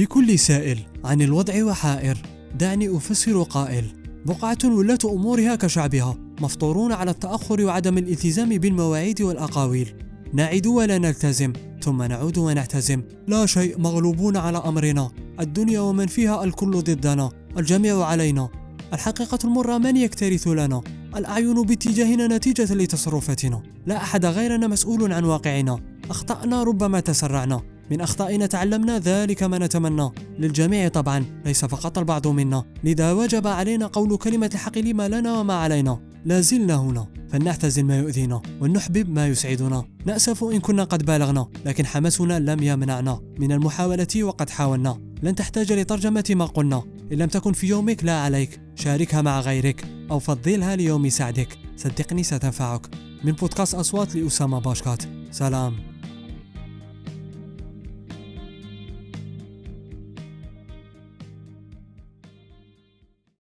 لكل سائل عن الوضع وحائر، دعني أفسر قائل: بقعة ولاة أمورها كشعبها، مفطورون على التأخر وعدم الالتزام بالمواعيد والأقاويل. نعد ولا نلتزم، ثم نعود ونعتزم. لا شيء، مغلوبون على أمرنا. الدنيا ومن فيها، الكل ضدنا، الجميع علينا. الحقيقة المرة، من يكترث لنا؟ الأعين باتجاهنا نتيجة لتصرفاتنا. لا أحد غيرنا مسؤول عن واقعنا. أخطأنا، ربما تسرعنا. من أخطائنا تعلمنا، ذلك ما نتمنى. للجميع طبعا، ليس فقط البعض منا. لذا وجب علينا قول كلمة الحق لما لنا وما علينا. لا زلنا هنا، فلنعتزل ما يؤذينا ولنحبب ما يسعدنا. نأسف إن كنا قد بالغنا، لكن حماسنا لم يمنعنا من المحاولة، وقد حاولنا. لن تحتاج لترجمة ما قلنا. إن لم تكن في يومك، لا عليك، شاركها مع غيرك أو فضلها ليوم سعدك. صدقني ستنفعك. من بودكاست أصوات لأسامة باشكات. سلام.